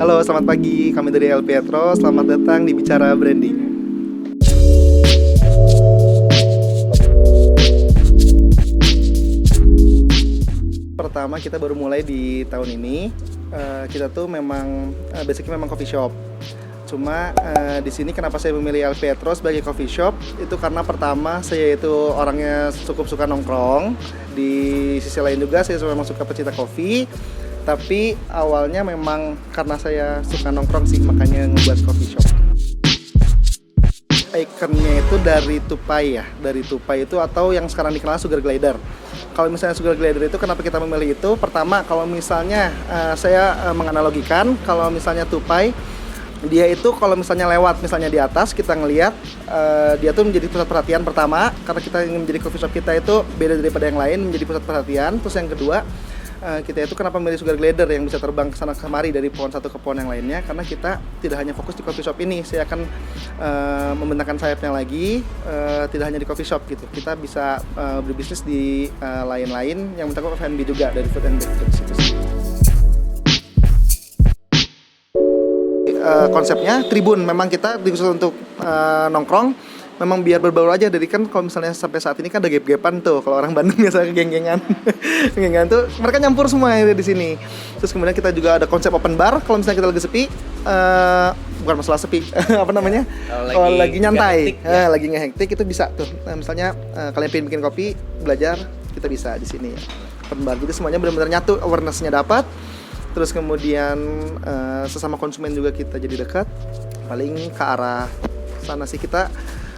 Halo, selamat pagi. Kami dari El Pietro. Selamat datang di Bicara Branding. Pertama, kita baru mulai di tahun ini. Kita tuh memang basically memang coffee shop. Cuma di sini kenapa saya memilih El Pietro sebagai coffee shop itu karena pertama saya itu orangnya cukup suka nongkrong. Di sisi lain juga saya memang suka pecinta kopi. Tapi awalnya memang karena saya suka nongkrong sih, makanya ngebuat coffee shop. Ikonnya itu dari tupai ya, dari tupai itu atau yang sekarang dikenal sugar glider. Kalau misalnya sugar glider itu kenapa kita memilih itu? Pertama, kalau misalnya saya menganalogikan, kalau misalnya tupai, dia itu kalau misalnya lewat misalnya di atas kita ngelihat dia tuh menjadi pusat perhatian pertama, karena kita ingin menjadi coffee shop kita itu beda daripada yang lain, menjadi pusat perhatian. Terus yang kedua, kita itu kenapa memilih sugar glider yang bisa terbang ke sana kemari dari pohon satu ke pohon yang lainnya, karena kita tidak hanya fokus di coffee shop ini. Saya akan membentangkan sayapnya lagi, tidak hanya di coffee shop gitu. Kita bisa berbisnis di lain-lain yang mencakup F&B juga, dari food and beverage itu sih. Konsepnya tribun, memang kita dikhusus untuk nongkrong. Memang biar berbau aja, dari kan kalau misalnya sampai saat ini kan ada gap-gapan tuh. Kalau orang Bandung biasa geng-gengan. Geng-gengan tuh mereka nyampur semua ya di sini. Terus kemudian kita juga ada konsep open bar. Kalau misalnya kita lagi sepi, bukan masalah sepi, apa namanya? Kalau lagi nyantai, lagi ngehektik itu bisa tuh. Nah, misalnya kalian pengen bikin kopi, belajar, kita bisa di sini. Open bar. Jadi semuanya benar-benar nyatu, awareness-nya dapat. Terus kemudian sesama konsumen juga kita jadi dekat. Paling ke arah sana sih kita.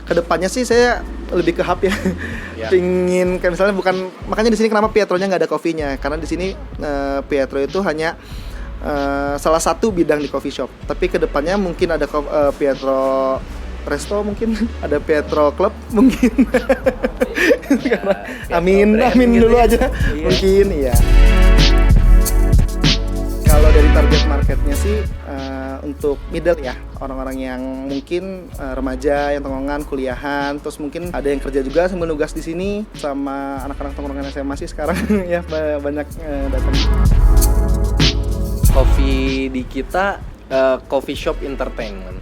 Kedepannya sih saya lebih ke hub ya. Pingin kayak misalnya bukan, makanya di sini kenapa Pietronya nggak ada kopinya, karena di sini Pietro itu hanya salah satu bidang di coffee shop. Tapi kedepannya mungkin ada Pietro Resto, mungkin ada Pietro Club mungkin. Amin gitu dulu aja. Mungkin iya. Kalau dari target marketnya sih untuk middle ya, orang-orang yang mungkin remaja, yang tongkrongan, kuliahan, terus mungkin ada yang kerja juga sambil nugas di sini, sama anak-anak tongkrongan SMA sih sekarang ya banyak datang. Coffee di kita coffee shop entertainment.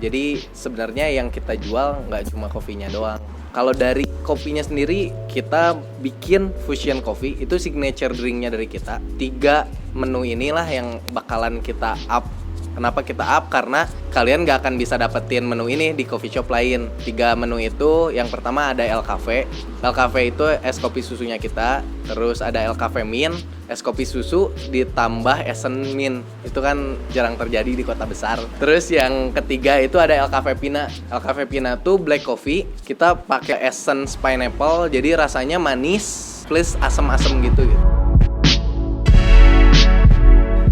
Jadi sebenarnya yang kita jual nggak cuma kopinya doang. Kalau dari kopinya sendiri, kita bikin fusion coffee, itu signature drinknya dari kita. 3 menu inilah yang bakalan kita up. Kenapa kita up? Karena kalian gak akan bisa dapetin menu ini di coffee shop lain. 3 menu itu, yang pertama ada El Cafe. El Cafe itu es kopi susunya kita. Terus ada El Cafe Mint, es kopi susu ditambah esen mint. Itu kan jarang terjadi di kota besar. Terus yang ketiga itu ada El Cafe Pina. El Cafe Pina tuh black coffee. Kita pakai essence pineapple, jadi rasanya manis plus asam-asam gitu.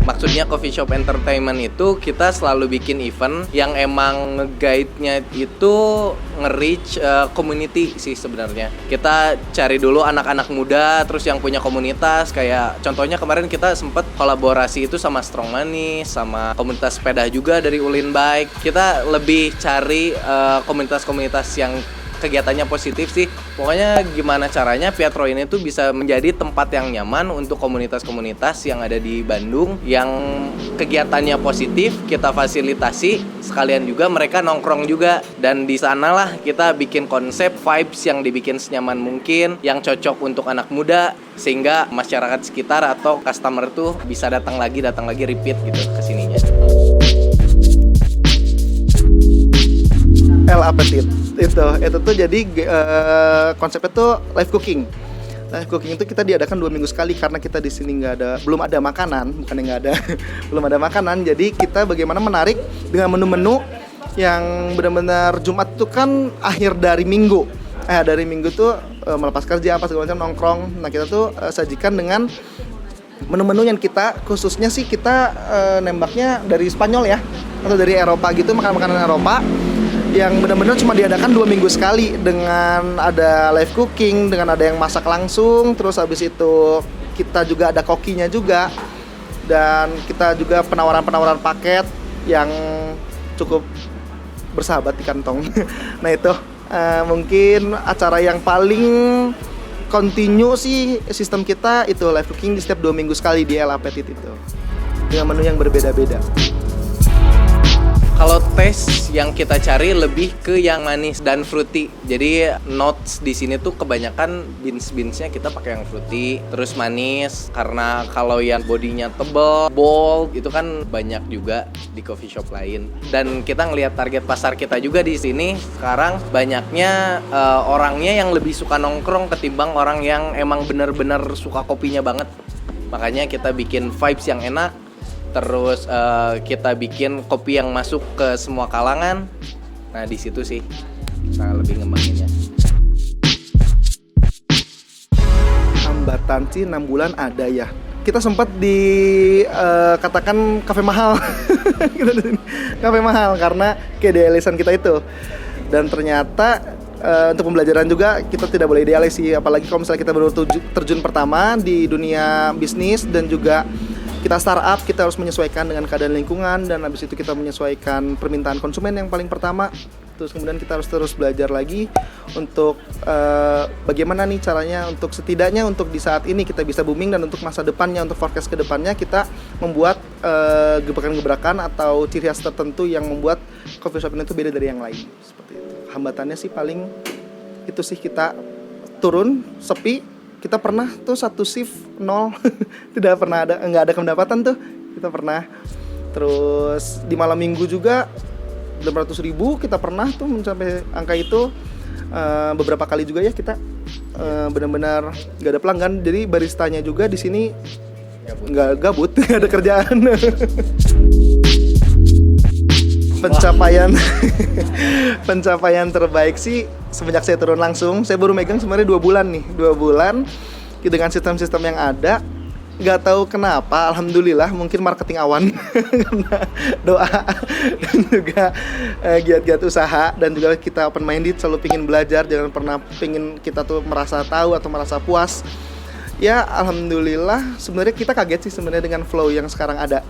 Maksudnya coffee shop entertainment itu kita selalu bikin event yang emang nge-guide-nya itu nge-reach community sih sebenarnya. Kita cari dulu anak-anak muda, terus yang punya komunitas. Kayak contohnya kemarin kita sempet kolaborasi itu sama Strong Money, sama komunitas sepeda juga dari Ulin Bike. Kita lebih cari komunitas-komunitas yang kegiatannya positif sih. Pokoknya gimana caranya Pietro ini tuh bisa menjadi tempat yang nyaman untuk komunitas-komunitas yang ada di Bandung yang kegiatannya positif, kita fasilitasi, sekalian juga mereka nongkrong juga. Dan di sanalah kita bikin konsep vibes yang dibikin senyaman mungkin, yang cocok untuk anak muda, sehingga masyarakat sekitar atau customer tuh bisa datang lagi repeat gitu kesininya. El Appetit itu tuh jadi konsepnya tuh live cooking. Live cooking itu kita diadakan 2 minggu sekali karena kita di sini belum ada makanan, bukan yang nggak ada, belum ada makanan. Jadi kita bagaimana menarik dengan menu-menu yang benar-benar Jumat tuh kan akhir dari minggu. Dari minggu tuh melepas kerja apa segala macam nongkrong. Nah kita tuh sajikan dengan menu-menu yang kita khususnya sih kita nembaknya dari Spanyol ya, atau dari Eropa gitu, makanan-makanan Eropa yang benar-benar cuma diadakan 2 minggu sekali, dengan ada live cooking, dengan ada yang masak langsung. Terus habis itu kita juga ada kokinya juga, dan kita juga penawaran paket yang cukup bersahabat di kantong. Nah itu mungkin acara yang paling continue sih sistem kita itu live cooking di setiap 2 minggu sekali di El Appetit itu. dengan menu yang berbeda-beda. Kalau tes yang kita cari lebih ke yang manis dan fruity. Jadi notes di sini tuh kebanyakan beans-beansnya kita pakai yang fruity, terus manis. Karena kalau yang bodinya tebal, bold itu kan banyak juga di coffee shop lain. Dan kita ngelihat target pasar kita juga di sini sekarang banyaknya orangnya yang lebih suka nongkrong ketimbang orang yang emang bener-bener suka kopinya banget. Makanya kita bikin vibes yang enak. Terus kita bikin kopi yang masuk ke semua kalangan. Nah di situ sih kita lebih ngembanginnya. Hambatan sih 6 bulan ada ya. Kita sempat dikatakan kafe mahal. Kafe mahal karena keidealisan kita itu. Dan ternyata untuk pembelajaran juga kita tidak boleh idealis sih. Apalagi kalau misalnya kita baru terjun pertama di dunia bisnis dan juga kita startup, kita harus menyesuaikan dengan keadaan lingkungan dan habis itu kita menyesuaikan permintaan konsumen yang paling pertama. Terus kemudian kita harus terus belajar lagi untuk bagaimana nih caranya untuk setidaknya untuk di saat ini kita bisa booming dan untuk masa depannya, untuk forecast ke depannya kita membuat gebrakan-gebrakan atau ciri khas tertentu yang membuat coffee shop ini tuh beda dari yang lain. Seperti itu. Hambatannya sih paling itu sih, kita turun sepi. Kita pernah tuh satu shift 0 nggak ada pendapatan tuh, kita pernah. Terus di malam minggu juga 800.000 kita pernah tuh mencapai angka itu. Beberapa kali juga ya kita benar-benar nggak ada pelanggan, jadi baristanya juga di sini nggak gabut, nggak ada kerjaan. Pencapaian terbaik sih semenjak saya turun langsung. Saya baru megang sebenarnya 2 bulan dengan sistem-sistem yang ada. Nggak tahu kenapa, alhamdulillah mungkin marketing awan karena doa dan juga giat-giat usaha dan juga kita open minded, selalu pingin belajar, jangan pernah pingin kita tuh merasa tahu atau merasa puas. Ya alhamdulillah sebenarnya kita kaget sih sebenarnya dengan flow yang sekarang ada.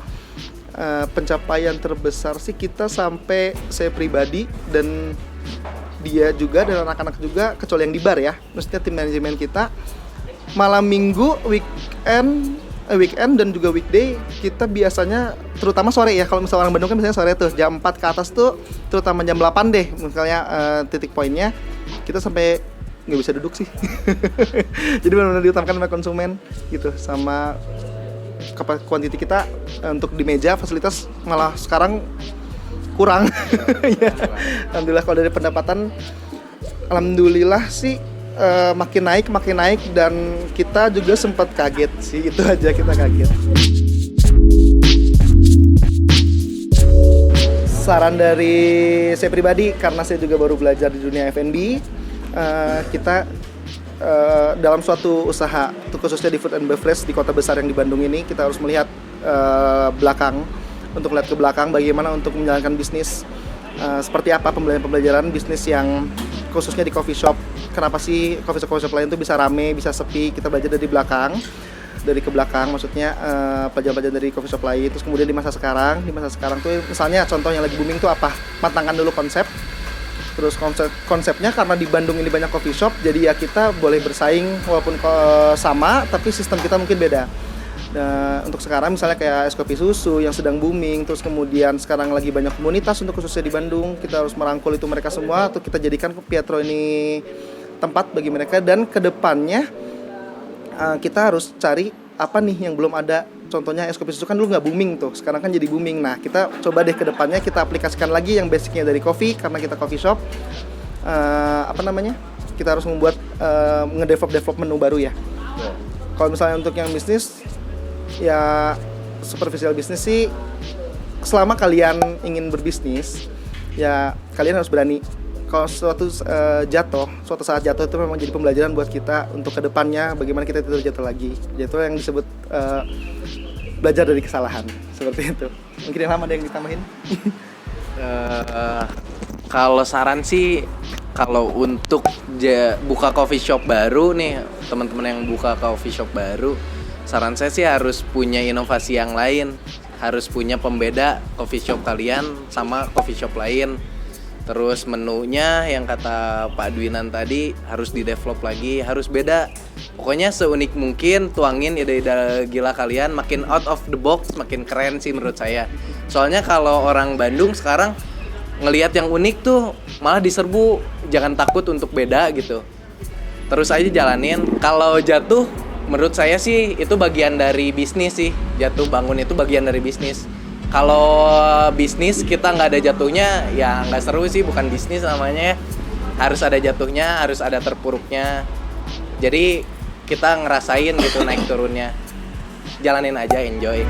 Pencapaian terbesar sih kita sampai saya pribadi dan dia juga dan anak-anak juga, kecuali yang di bar ya, maksudnya tim manajemen kita, malam minggu, weekend dan juga weekday kita biasanya, terutama sore ya, kalau misalnya orang Bandung kan biasanya sore tuh jam 4 ke atas tuh, terutama jam 8 deh misalnya titik poinnya, kita sampai nggak bisa duduk sih. Jadi benar-benar diutamakan sama konsumen gitu, sama kuantiti kita untuk di meja fasilitas malah sekarang kurang. Ya. Alhamdulillah kalau dari pendapatan, alhamdulillah sih makin naik dan kita juga sempat kaget sih, itu aja kita kaget. Saran dari saya pribadi, karena saya juga baru belajar di dunia F&B, kita dalam suatu usaha, khususnya di food and beverage di kota besar yang di Bandung ini, kita harus melihat belakang, untuk melihat ke belakang bagaimana untuk menjalankan bisnis, seperti apa pembelajaran bisnis yang khususnya di coffee shop. Kenapa sih coffee shop lain itu bisa rame, bisa sepi, kita belajar dari belakang, dari ke belakang maksudnya pelajaran dari coffee shop lain. Terus kemudian di masa sekarang tuh misalnya contoh yang lagi booming tuh apa, matangkan dulu konsep. Terus konsepnya karena di Bandung ini banyak coffee shop, jadi ya kita boleh bersaing walaupun sama, tapi sistem kita mungkin beda. Nah, untuk sekarang misalnya kayak es kopi susu yang sedang booming, terus kemudian sekarang lagi banyak komunitas untuk khususnya di Bandung, kita harus merangkul itu mereka semua, untuk kita jadikan Pietro ini tempat bagi mereka. Dan kedepannya kita harus cari apa nih yang belum ada. Contohnya es kopi susu kan dulu nggak booming tuh, sekarang kan jadi booming. Nah kita coba deh kedepannya kita aplikasikan lagi yang basicnya dari kopi, karena kita coffee shop. Kita harus membuat ngedevelop menu baru ya. Kalau misalnya untuk yang bisnis, ya superficial bisnis sih, selama kalian ingin berbisnis, ya kalian harus berani. Kalau suatu saat jatuh itu memang jadi pembelajaran buat kita untuk kedepannya, bagaimana kita tidak jatuh lagi. Jatuh yang disebut belajar dari kesalahan, seperti itu. Mungkin yang lama ada yang ditambahin. Kalau saran sih, kalau untuk buka coffee shop baru nih, teman-teman yang buka coffee shop baru, saran saya sih harus punya inovasi yang lain, harus punya pembeda coffee shop kalian sama coffee shop lain. Terus menunya yang kata Pak Dwinan tadi harus di-develop lagi, harus beda. Pokoknya seunik mungkin, tuangin ide-ide gila kalian, makin out of the box, makin keren sih menurut saya. Soalnya kalau orang Bandung sekarang ngelihat yang unik tuh malah diserbu, jangan takut untuk beda gitu. Terus aja jalanin. Kalau jatuh, menurut saya sih itu bagian dari bisnis sih. Jatuh bangun itu bagian dari bisnis. Kalau bisnis kita nggak ada jatuhnya, ya nggak seru sih, bukan bisnis namanya. Harus ada jatuhnya, harus ada terpuruknya. Jadi kita ngerasain gitu naik turunnya. Jalanin aja, enjoy.